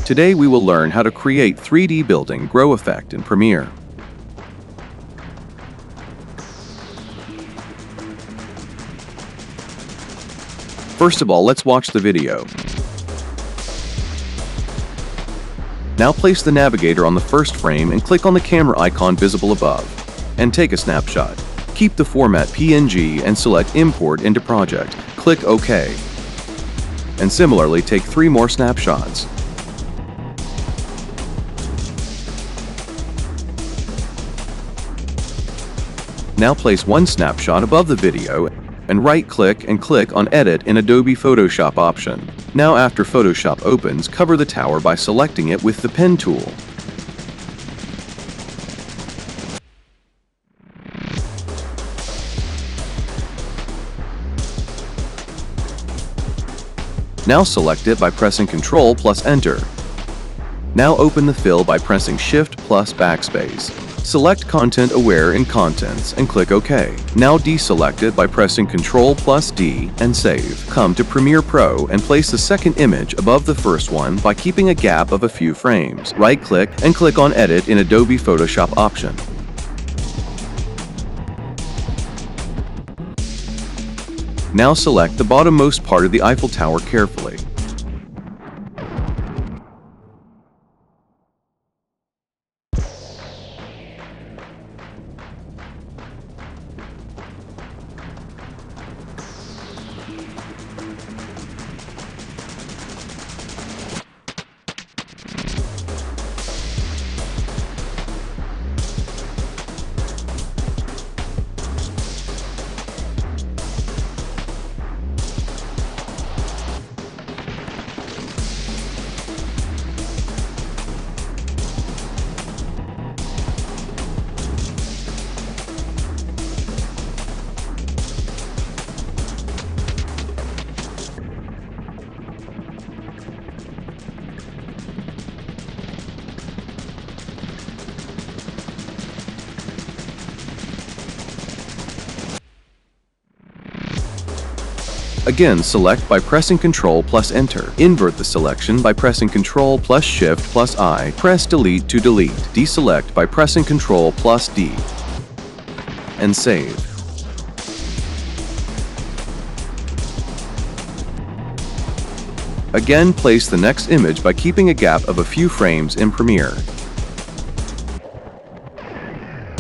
Today we will learn how to create 3D building grow effect in Premiere. First of all, let's watch the video. Now place the navigator on the first frame and click on the camera icon visible above, and take a snapshot. Keep the format PNG and select Import into Project. Click OK. And similarly, take 3 more snapshots. Now place one snapshot above the video and right-click and click on Edit in Adobe Photoshop option. Now after Photoshop opens, cover the tower by selecting it with the pen tool. Now select it by pressing Ctrl plus Enter. Now open the fill by pressing Shift plus Backspace. Select Content Aware in Contents and click OK. Now deselect it by pressing Ctrl plus D and save. Come to Premiere Pro and place the second image above the first one by keeping a gap of a few frames. Right-click and click on Edit in Adobe Photoshop option. Now select the bottommost part of the Eiffel Tower carefully. Again, select by pressing Ctrl plus Enter. Invert the selection by pressing Ctrl plus Shift plus I. Press Delete to delete. Deselect by pressing Ctrl plus D. And save. Again, place the next image by keeping a gap of a few frames in Premiere.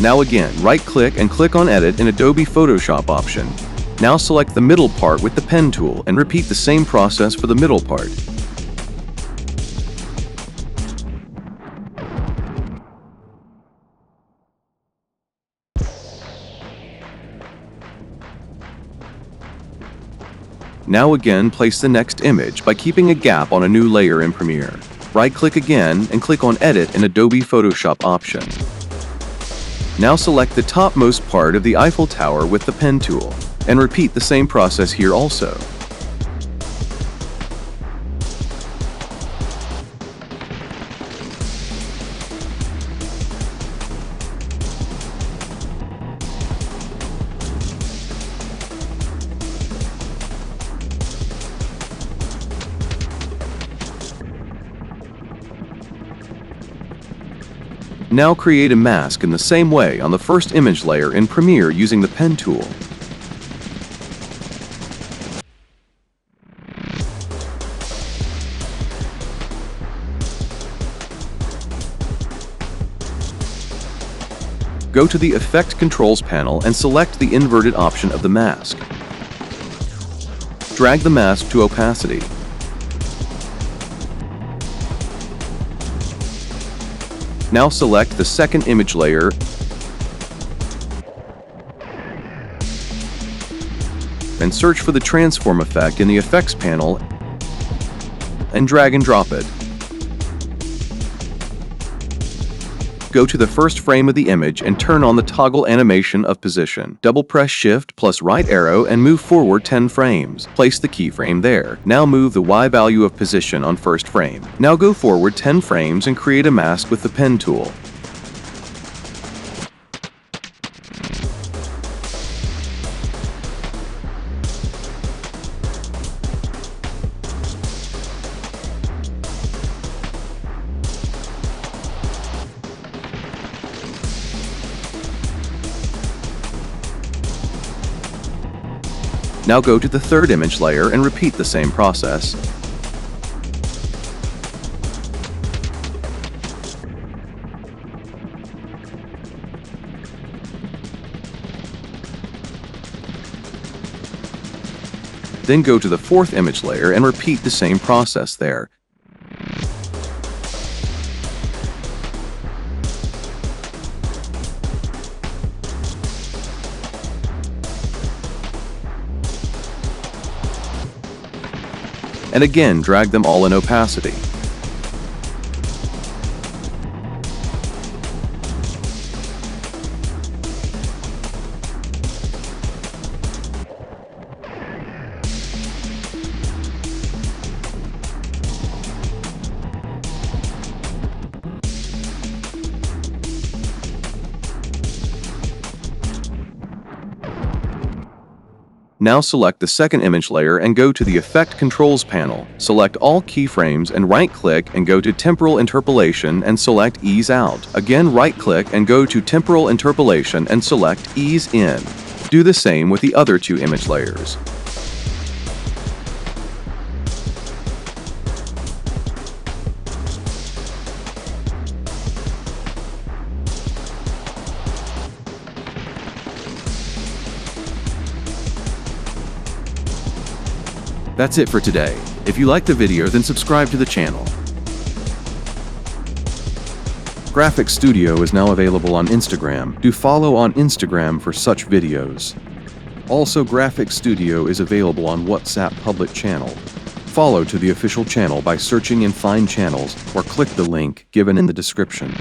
Now again, right-click and click on Edit in Adobe Photoshop option. Now select the middle part with the pen tool and repeat the same process for the middle part. Now again, place the next image by keeping a gap on a new layer in Premiere. Right-click again and click on Edit in Adobe Photoshop option. Now select the topmost part of the Eiffel Tower with the pen tool, and repeat the same process here also. Now create a mask in the same way on the first image layer in Premiere using the pen tool. Go to the Effect Controls panel and select the inverted option of the mask. Drag the mask to opacity. Now select the second image layer and search for the transform effect in the Effects panel and drag and drop it. Go to the first frame of the image and turn on the toggle animation of position. Double press Shift plus right arrow and move forward 10 frames. Place the keyframe there. Now move the Y value of position on first frame. Now go forward 10 frames and create a mask with the pen tool. Now go to the third image layer and repeat the same process. Then go to the fourth image layer and repeat the same process there. And again, drag them all in opacity. Now select the second image layer and go to the Effect Controls panel. Select all keyframes and right-click and go to Temporal Interpolation and select Ease Out. Again, right-click and go to Temporal Interpolation and select Ease In. Do the same with the other two image layers. That's it for today. If you liked the video, then subscribe to the channel. GraphiX Studio is now available on Instagram. Do follow on Instagram for such videos. Also, GraphiX Studio is available on WhatsApp public channel. Follow to the official channel by searching in Find Channels or click the link given in the description.